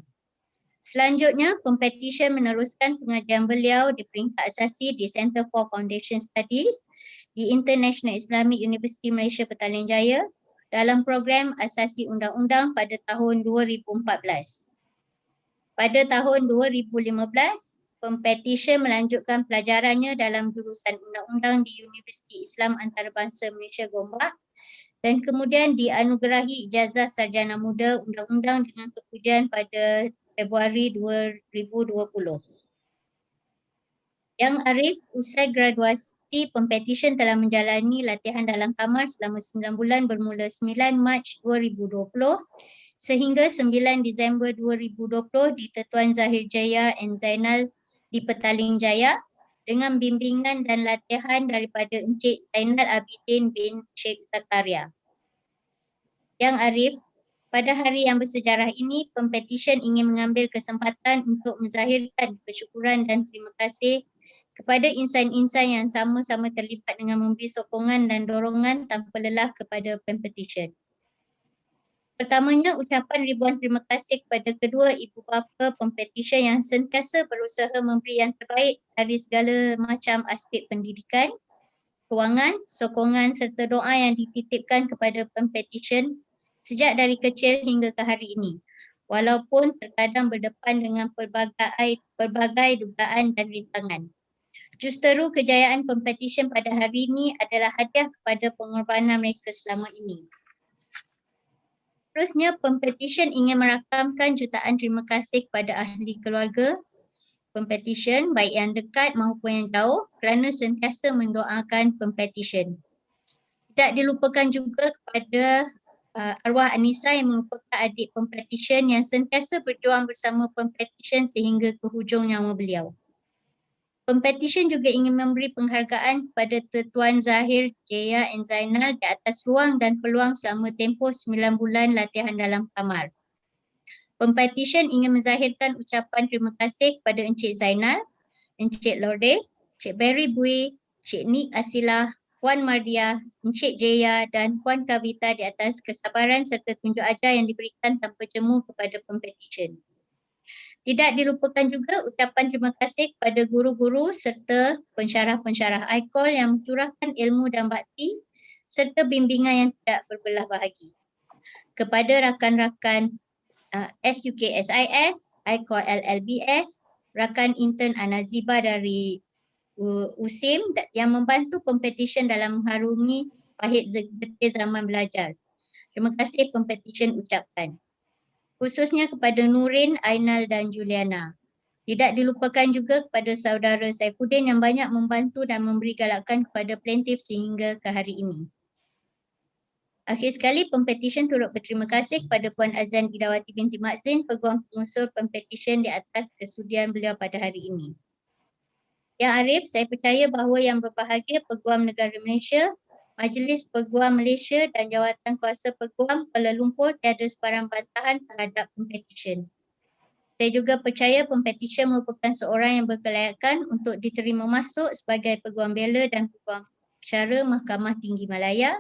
Selanjutnya, pempetisyen meneruskan pengajian beliau di peringkat asasi di Center for Foundation Studies di International Islamic University Malaysia Petaling Jaya dalam program asasi undang-undang pada tahun 2014. Pada tahun 2015, pempetisyen melanjutkan pelajarannya dalam jurusan undang-undang di Universiti Islam Antarabangsa Malaysia Gombak dan kemudian dianugerahi ijazah sarjana muda undang-undang dengan kepujian pada Februari 2020. Yang Arif, usai graduasi, pempetisyen telah menjalani latihan dalam kamar selama 9 bulan bermula 9 Mac 2020 sehingga 9 Disember 2020 di Tetuan Zahir Jaya and Zainal di Petaling Jaya dengan bimbingan dan latihan daripada Encik Zainal Abidin bin Sheikh Zakaria. Yang Arif, pada hari yang bersejarah ini, pempetisyen ingin mengambil kesempatan untuk menzahirkan kesyukuran dan terima kasih kepada insan-insan yang sama-sama terlibat dengan memberi sokongan dan dorongan tanpa lelah kepada pempetisyen. Pertamanya, ucapan ribuan terima kasih kepada kedua ibu bapa pempetisyen yang sentiasa berusaha memberi yang terbaik dari segala macam aspek pendidikan, kewangan, sokongan serta doa yang dititipkan kepada pempetisyen sejak dari kecil hingga ke hari ini. Walaupun terkadang berdepan dengan pelbagai dugaan dan rintangan. Justeru kejayaan pempetisyen pada hari ini adalah hadiah kepada pengorbanan mereka selama ini. Seterusnya, pempetisyen ingin merakamkan jutaan terima kasih kepada ahli keluarga pempetisyen, baik yang dekat maupun yang jauh, kerana sentiasa mendoakan pempetisyen. Tidak dilupakan juga kepada arwah Anissa yang merupakan adik pempetisyen yang sentiasa berjuang bersama pempetisyen sehingga ke hujung nyawa beliau. Pempetisyen juga ingin memberi penghargaan kepada Tetuan Zahir Jaya and Zainal di atas ruang dan peluang selama tempoh 9 bulan latihan dalam kamar. Pempetisyen ingin menzahirkan ucapan terima kasih kepada Encik Zainal, Encik Lourdes, Encik Berry Bui, Encik Nik Asilah, Puan Mardia, Encik Jaya dan Puan Kavita di atas kesabaran serta tunjuk ajar yang diberikan tanpa jemu kepada pempetisyen. Tidak dilupakan juga ucapan terima kasih kepada guru-guru serta pensyarah-pensyarah ICOL yang mencurahkan ilmu dan bakti serta bimbingan yang tidak berbelah bahagi. Kepada rakan-rakan SUKSIS, ICOL LLBS, rakan intern Anaziba dari USIM yang membantu pempetisyen dalam mengharungi pahit getir zaman belajar. Terima kasih pempetisyen ucapkan. Khususnya kepada Nurin, Ainal dan Juliana. Tidak dilupakan juga kepada saudara Saifuddin yang banyak membantu dan memberi galakan kepada plaintiff sehingga ke hari ini. Akhir sekali, pempetisyen turut berterima kasih kepada Puan Azan Idawati binti Mat Zain, Peguam pengusul pempetisyen di atas kesudian beliau pada hari ini. Yang Arif, saya percaya bahawa yang berbahagia Peguam Negara Malaysia, Majlis Peguam Malaysia dan Jawatan Kuasa Peguam Kuala Lumpur tiada sebarang bantahan terhadap pempetisyen. Saya juga percaya pempetisyen merupakan seorang yang berkelayakan untuk diterima masuk sebagai Peguam Bela dan Peguam Cara Mahkamah Tinggi Malaya,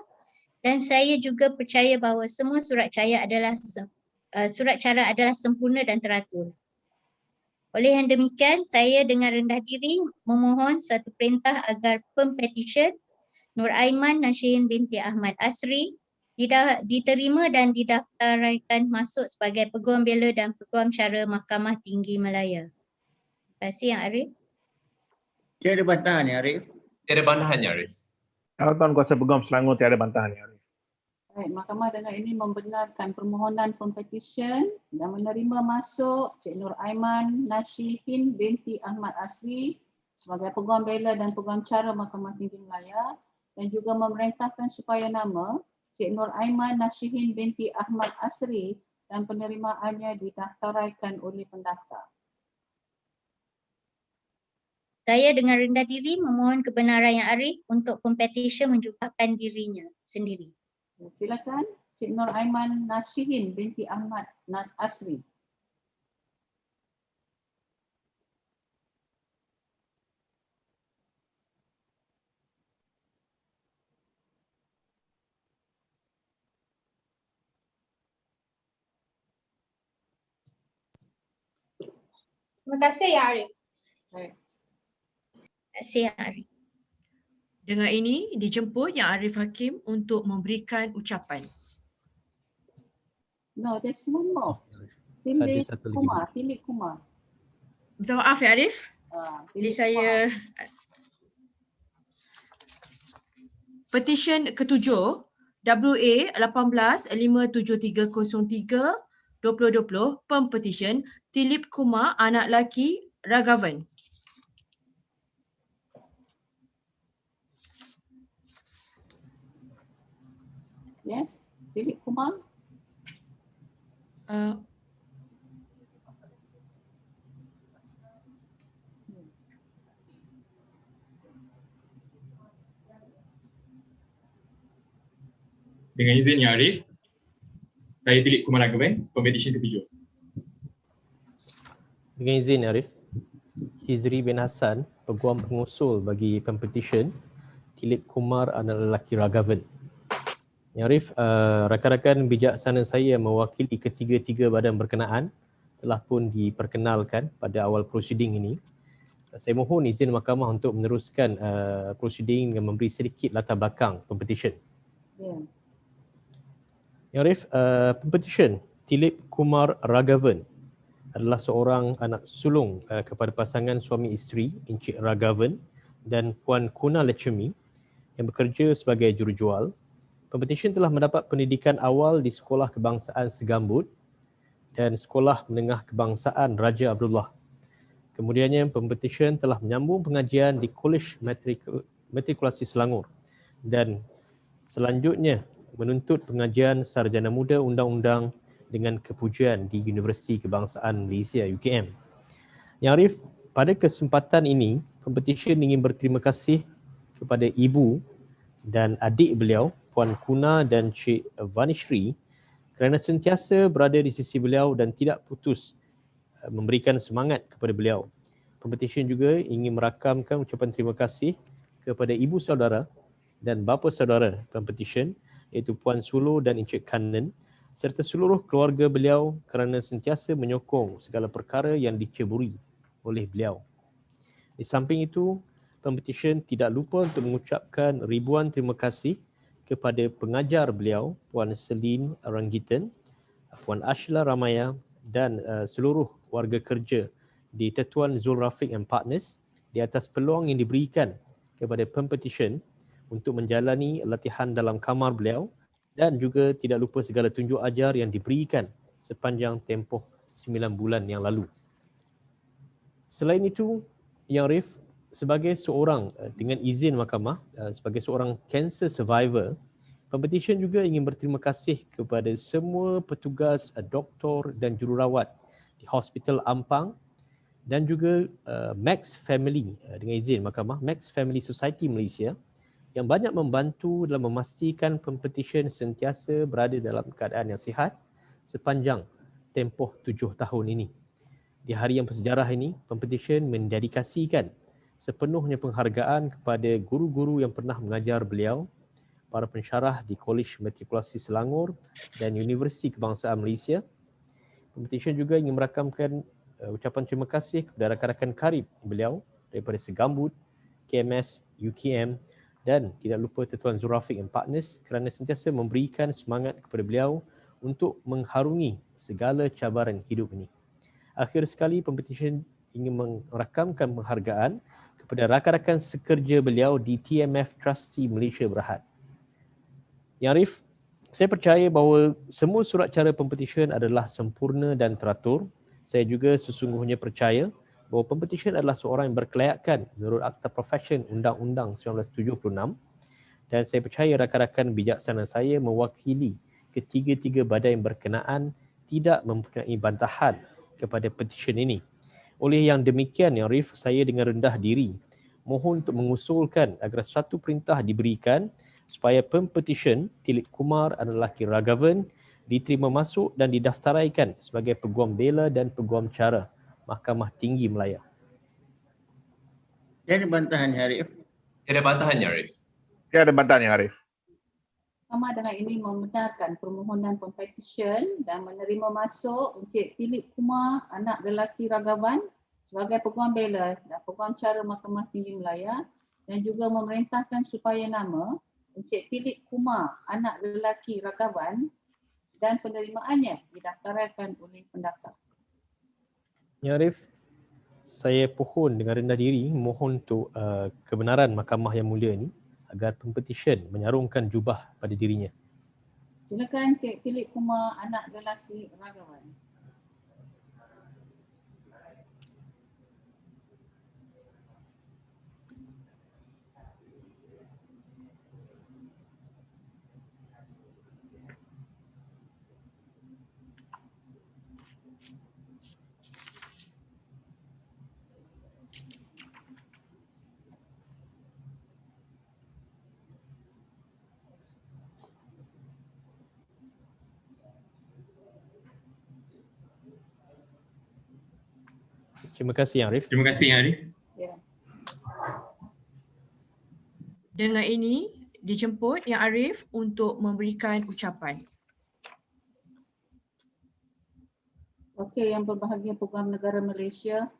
dan saya juga percaya bahawa semua surat cara adalah sempurna dan teratur. Oleh yang demikian, saya dengan rendah diri memohon suatu perintah agar pempetisyen Nur Aiman Nashihin binti Ahmad Asri diterima dan didaftaraikan masuk sebagai Peguam Bela dan Peguam Cara Mahkamah Tinggi Malaya. Terima kasih Yang Arif. Tiada bantahan ya Arif. Tiada bantahan ya Arif. Tuan Kuasa Peguam Selangor tiada bantahan ya Arif. Baik, Mahkamah dengan ini membenarkan permohonan pempetisyen dan menerima masuk Cik Nur Aiman Nashihin binti Ahmad Asri sebagai Peguam Bela dan Peguam Cara Mahkamah Tinggi Malaya, dan juga memerintahkan supaya nama Cik Nur Aiman Nashihin binti Ahmad Asri dan penerimaannya didaftaraikan oleh pendaftar. Saya dengan rendah diri memohon kebenaran Yang Arif untuk pempetisyen menjumpakan dirinya sendiri. Silakan Cik Nur Aiman Nashihin binti Ahmad Asri. Terima kasih Ya Arif. Baik. Terima kasih Yang Arif. Dengan ini dijemput Yang Arif Hakim untuk memberikan ucapan. No, there's one more. Tilip Kumar. Minta maaf Ya Arif. Jadi saya Petisyen ketujuh WA 18-57303-2020 Pempetisyen Tilip Kumar anak lelaki Ragavan. Yes, Tilip Kumar. Dengan izin Yang Arif, saya Tilip Kumar Ragavan, Pempetisyen ketujuh. Dengan izin Arif, Hizri bin Hassan, Peguam pengusul bagi Pempetisyen Tilip Kumar anak lelaki Ragavan. Yang Arif, rakan-rakan bijaksana saya mewakili ketiga-tiga badan berkenaan telah pun diperkenalkan pada awal prosiding ini. Saya mohon izin mahkamah untuk meneruskan prosiding dengan memberi sedikit latar belakang Pempetisyen. Yang Arif, Pempetisyen Tilip Kumar Ragavan adalah seorang anak sulung kepada pasangan suami isteri Encik Ragavan dan Puan Kuna Lechemi yang bekerja sebagai jurujual. Pempetisyen telah mendapat pendidikan awal di Sekolah Kebangsaan Segambut dan Sekolah Menengah Kebangsaan Raja Abdullah. Kemudiannya pempetisyen telah menyambung pengajian di Kolej Matrikulasi Selangor dan selanjutnya menuntut pengajian Sarjana Muda Undang-Undang dengan kepujian di Universiti Kebangsaan Malaysia UKM. Yang Arif, pada kesempatan ini, pempetisyen ingin berterima kasih kepada ibu dan adik beliau, Puan Kuna dan Cik Vanishri, kerana sentiasa berada di sisi beliau dan tidak putus memberikan semangat kepada beliau. Pempetisyen juga ingin merakamkan ucapan terima kasih kepada ibu saudara dan bapa saudara pempetisyen, iaitu Puan Sulu dan Encik Kanan, serta seluruh keluarga beliau kerana sentiasa menyokong segala perkara yang diceburi oleh beliau. Di samping itu, pempetisyen tidak lupa untuk mengucapkan ribuan terima kasih kepada pengajar beliau, Puan Selin Ranggitan, Puan Ashla Ramaya dan seluruh warga kerja di Tetuan Zul Rafiq and Partners di atas peluang yang diberikan kepada pempetisyen untuk menjalani latihan dalam kamar beliau, dan juga tidak lupa segala tunjuk ajar yang diberikan sepanjang tempoh 9 bulan yang lalu. Selain itu, Yang Arif, sebagai seorang, dengan izin mahkamah, sebagai seorang cancer survivor, pempetisyen juga ingin berterima kasih kepada semua petugas, doktor dan jururawat di Hospital Ampang dan juga Max Family, dengan izin mahkamah, Max Family Society Malaysia yang banyak membantu dalam memastikan pempetisyen sentiasa berada dalam keadaan yang sihat sepanjang tempoh 7 tahun ini. Di hari yang bersejarah ini, Pempetisyen mendedikasikan sepenuhnya penghargaan kepada guru-guru yang pernah mengajar beliau, para pensyarah di Kolej Matrikulasi Selangor dan Universiti Kebangsaan Malaysia. Pempetisyen juga ingin merakamkan ucapan terima kasih kepada rakan-rakan karib beliau daripada Segambut, KMS, UKM dan tidak lupa Tuan Zurafiq and Partners kerana sentiasa memberikan semangat kepada beliau untuk mengharungi segala cabaran hidup ini. Akhir sekali, Pempetisyen ingin merakamkan penghargaan kepada rakan-rakan sekerja beliau di TMF Trustee Malaysia Berhad. Yang Arif, saya percaya bahawa semua surat cara Pempetisyen adalah sempurna dan teratur. Saya juga sesungguhnya percaya bahawa Pempetisyen adalah seorang yang berkelayakan menurut Akta Profession Undang-Undang 1976 dan saya percaya rakan-rakan bijaksana saya mewakili ketiga-tiga badan yang berkenaan tidak mempunyai bantahan kepada petisyen ini. Oleh yang demikian, Yang Arif, saya dengan rendah diri mohon untuk mengusulkan agar satu perintah diberikan supaya Pempetisyen Tilip Kumar anak lelaki Ragavan diterima masuk dan didaftaraikan sebagai Peguam Bela dan Peguam Cara Mahkamah Tinggi Malaya. Tiada bantahan, Arif. Tiada bantahan, Arif. Tiada bantahan, Arif. Mahkamah dengan ini membenarkan permohonan Pempetisyen dan menerima masuk Encik Tilip Kumar anak lelaki Ragavan sebagai Peguam Bela dan Peguam Cara Mahkamah Tinggi Malaya dan juga memerintahkan supaya nama Encik Tilip Kumar anak lelaki Ragavan dan penerimaannya didaftarkan oleh pendaftar. Ya Arif, saya pohon dengan rendah diri mohon untuk kebenaran Mahkamah yang mulia ini agar Pempetisyen menyarungkan jubah pada dirinya. Silakan Cik Tilip Kumar anak lelaki Ragavan. Terima kasih Yang Arif. Terima kasih Yang Arif. Ya. Dengan ini dijemput Yang Arif untuk memberikan ucapan. Okey, yang berbahagia Peguam Negara Malaysia,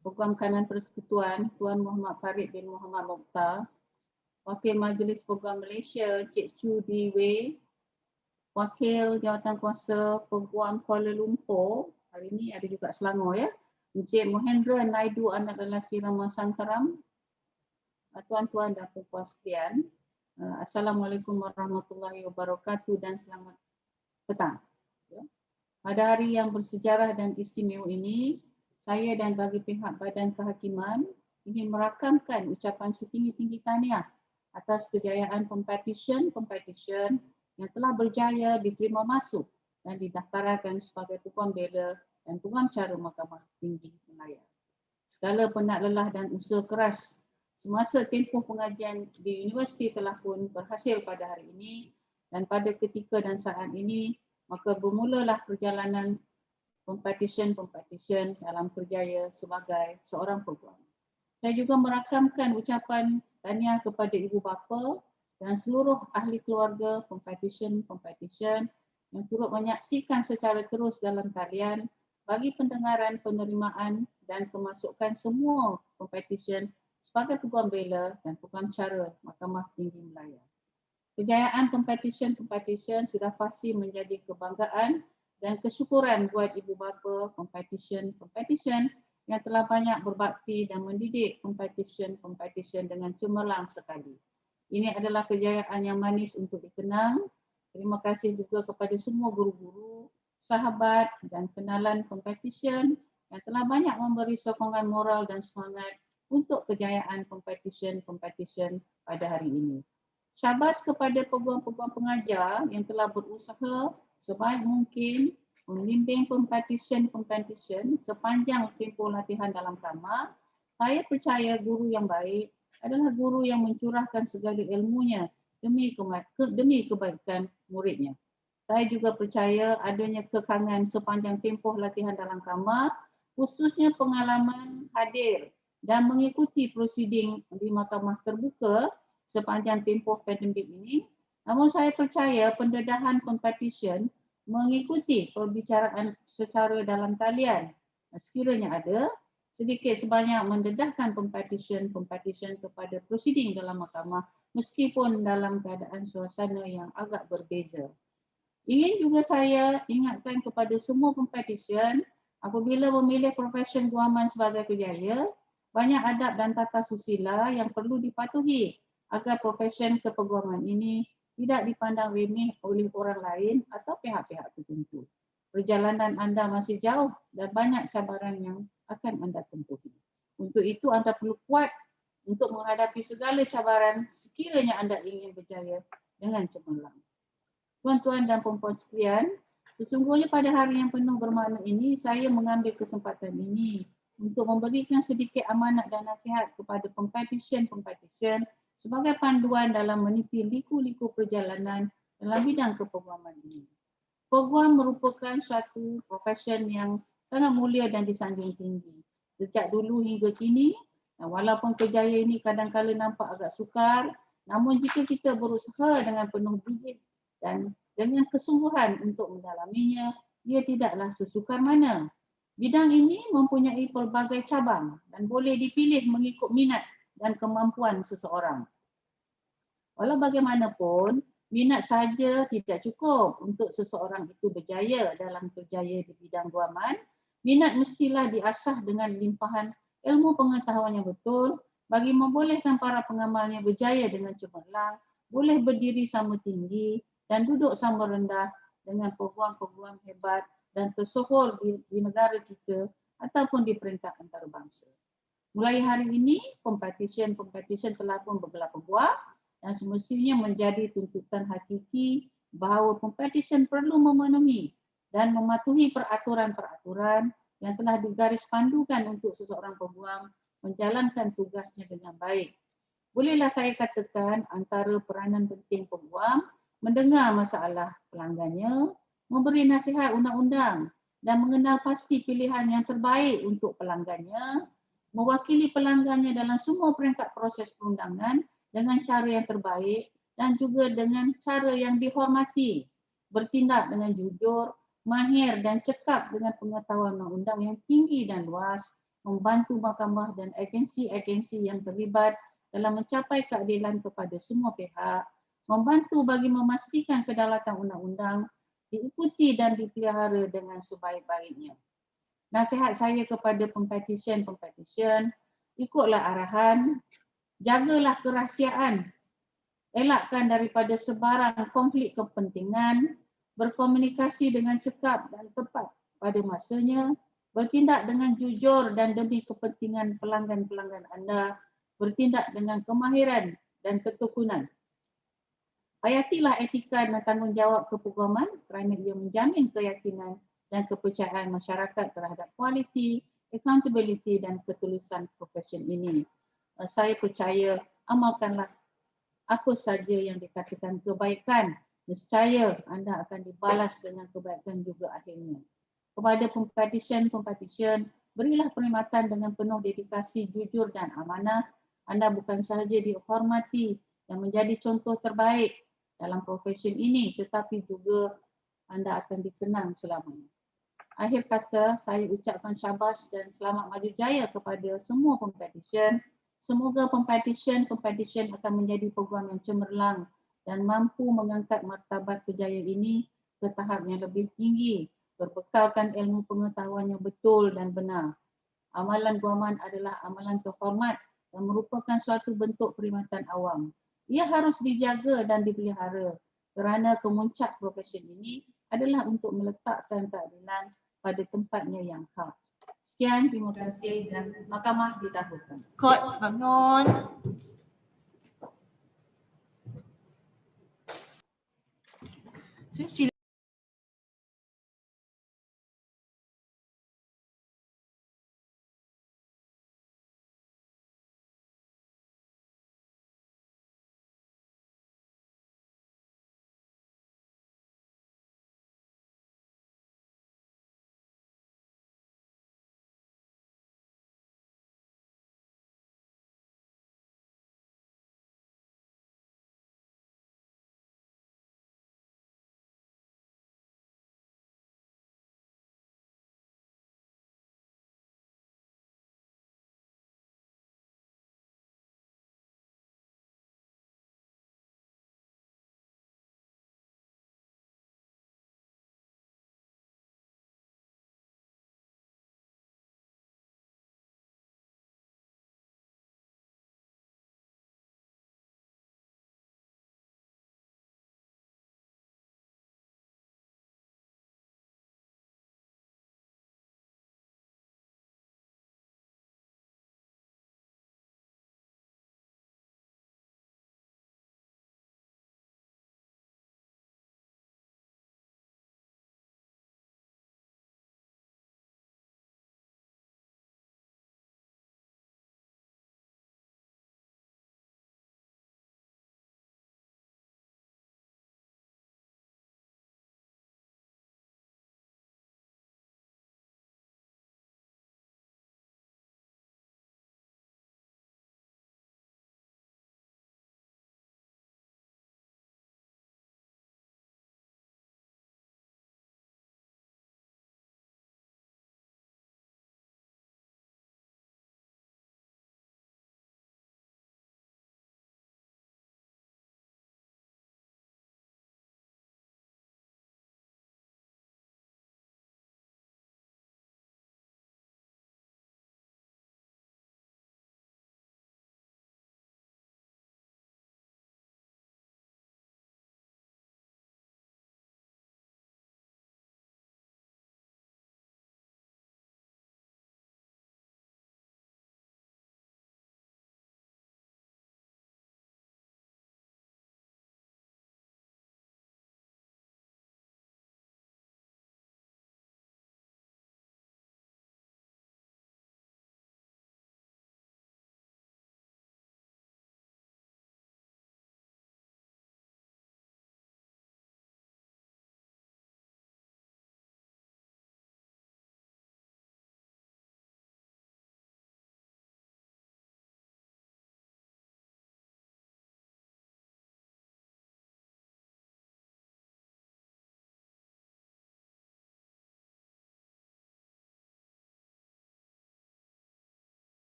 Peguam Kanan Persekutuan Tuan Muhammad Farid bin Muhammad Mokhtar, Wakil Majlis Peguam Malaysia Cik Chu Di Wei, Wakil Jawatankuasa Peguam Kuala Lumpur, hari ini ada juga Selangor ya, Encik Mohendra Naidu anak lelaki Rama Sangkaram, tuan-tuan dan puan-puan sekalian, Assalamualaikum warahmatullahi wabarakatuh dan selamat petang. Ya. Pada hari yang bersejarah dan istimewa ini, saya dan bagi pihak Badan Kehakiman ingin merakamkan ucapan setinggi-tinggi tahniah atas kejayaan Pempetisyen yang telah berjaya diterima masuk dan didaftarkan sebagai Peguam Bela dan Peguam Cara Mahkamah Tinggi Kuala. Segala penat lelah dan usaha keras semasa tempoh pengajian di universiti telah pun berhasil pada hari ini dan pada ketika dan saat ini maka bermulalah perjalanan Pempetisyen dalam kerjaya sebagai seorang peguam. Saya juga merakamkan ucapan tahniah kepada ibu bapa dan seluruh ahli keluarga Pempetisyen yang turut menyaksikan secara terus dalam talian bagi pendengaran, penerimaan dan kemasukan semua Pempetisyen sebagai Peguam Bela dan Peguam Cara Mahkamah Tinggi Malaya. Kejayaan Pempetisyen sudah pasti menjadi kebanggaan dan kesyukuran buat ibu bapa Pempetisyen yang telah banyak berbakti dan mendidik Pempetisyen dengan cemerlang sekali. Ini adalah kejayaan yang manis untuk dikenang. Terima kasih juga kepada semua guru-guru, sahabat dan kenalan Pempetisyen yang telah banyak memberi sokongan moral dan semangat untuk kejayaan Pempetisyen pada hari ini. Syabas kepada peguam-peguam pengajar yang telah berusaha sebaik mungkin membimbing Pempetisyen sepanjang tempoh latihan dalam kamar. Saya percaya guru yang baik adalah guru yang mencurahkan segala ilmunya demi kebaikan muridnya. Saya juga percaya adanya kekangan sepanjang tempoh latihan dalam kamar khususnya pengalaman hadir dan mengikuti prosiding di mahkamah terbuka sepanjang tempoh pandemik ini. Namun saya percaya pendedahan Pempetisyen mengikuti perbicaraan secara dalam talian sekiranya ada sedikit sebanyak mendedahkan Pempetisyen kepada prosiding dalam mahkamah meskipun dalam keadaan suasana yang agak berbeza. Ingin juga saya ingatkan kepada semua Pempetisyen apabila memilih profesion guaman sebagai kejaya, banyak adab dan tata susila yang perlu dipatuhi agar profesion kepeguaman ini tidak dipandang remeh oleh orang lain atau pihak-pihak tertentu. Perjalanan anda masih jauh dan banyak cabaran yang akan anda tempuhi. Untuk itu anda perlu kuat untuk menghadapi segala cabaran sekiranya anda ingin berjaya dengan cemerlang. Tuan-tuan dan puan-puan sekalian, sesungguhnya pada hari yang penuh bermakna ini, saya mengambil kesempatan ini untuk memberikan sedikit amanat dan nasihat kepada Pempetisyen sebagai panduan dalam meniti liku-liku perjalanan dalam bidang kepeguaman ini. Peguam merupakan suatu profesion yang sangat mulia dan disanjung tinggi. Sejak dulu hingga kini, walaupun kejayaan ini kadang-kala nampak agak sukar, namun jika kita berusaha dengan penuh gigih dan dengan kesungguhan untuk mendalaminya, dia tidaklah sesukar mana. Bidang ini mempunyai pelbagai cabang dan boleh dipilih mengikut minat dan kemampuan seseorang. Walau bagaimanapun, minat saja tidak cukup untuk seseorang itu berjaya dalam kerjaya di bidang guaman. Minat mestilah diasah dengan limpahan ilmu pengetahuan yang betul bagi membolehkan para pengamalnya berjaya dengan cemerlang, boleh berdiri sama tinggi dan duduk sama rendah dengan peguam-peguam hebat dan tersohor di negara kita ataupun di peringkat antarabangsa. Mulai hari ini, Pempetisyen telah pun bergelar peguam dan semestinya menjadi tuntutan hakiki bahawa Pempetisyen perlu memenuhi dan mematuhi peraturan-peraturan yang telah digaris pandukan untuk seseorang peguam menjalankan tugasnya dengan baik. Bolehlah saya katakan antara peranan penting peguam mendengar masalah pelanggannya, memberi nasihat undang-undang dan mengenal pasti pilihan yang terbaik untuk pelanggannya, mewakili pelanggannya dalam semua peringkat proses perundangan dengan cara yang terbaik dan juga dengan cara yang dihormati, bertindak dengan jujur, mahir dan cekap dengan pengetahuan undang-undang yang tinggi dan luas, membantu mahkamah dan agensi-agensi yang terlibat dalam mencapai keadilan kepada semua pihak, membantu bagi memastikan kedaulatan undang-undang diikuti dan dipelihara dengan sebaik-baiknya. Nasihat saya kepada Pempetisyen, ikutlah arahan, jagalah kerahsiaan, elakkan daripada sebarang konflik kepentingan, berkomunikasi dengan cekap dan tepat pada masanya, bertindak dengan jujur dan demi kepentingan pelanggan-pelanggan anda, bertindak dengan kemahiran dan ketekunan. Hayatilah etika dan tanggungjawab kepeguaman kerana ia menjamin keyakinan dan kepercayaan masyarakat terhadap kualiti, accountability dan ketulusan profesion ini. Saya percaya amalkanlah apa saja yang dikatakan kebaikan, nescaya anda akan dibalas dengan kebaikan juga akhirnya. Kepada Pempetisyen, berilah perkhidmatan dengan penuh dedikasi, jujur dan amanah. Anda bukan sahaja dihormati dan menjadi contoh terbaik dalam profesion ini, tetapi juga anda akan dikenang selamanya. Akhir kata, saya ucapkan syabas dan selamat maju jaya kepada semua Pempetisyen. Semoga Pempetisyen akan menjadi peguam yang cemerlang dan mampu mengangkat martabat kejayaan ini ke tahap yang lebih tinggi, berbekalkan ilmu pengetahuan yang betul dan benar. Amalan guaman adalah amalan terhormat dan merupakan suatu bentuk perkhidmatan awam. Ia harus dijaga dan dipelihara kerana kemuncak profesion ini adalah untuk meletakkan keadilan pada tempatnya yang hak. Sekian, terima kasih dan mahkamah didahulukan. Kod bangun. Sila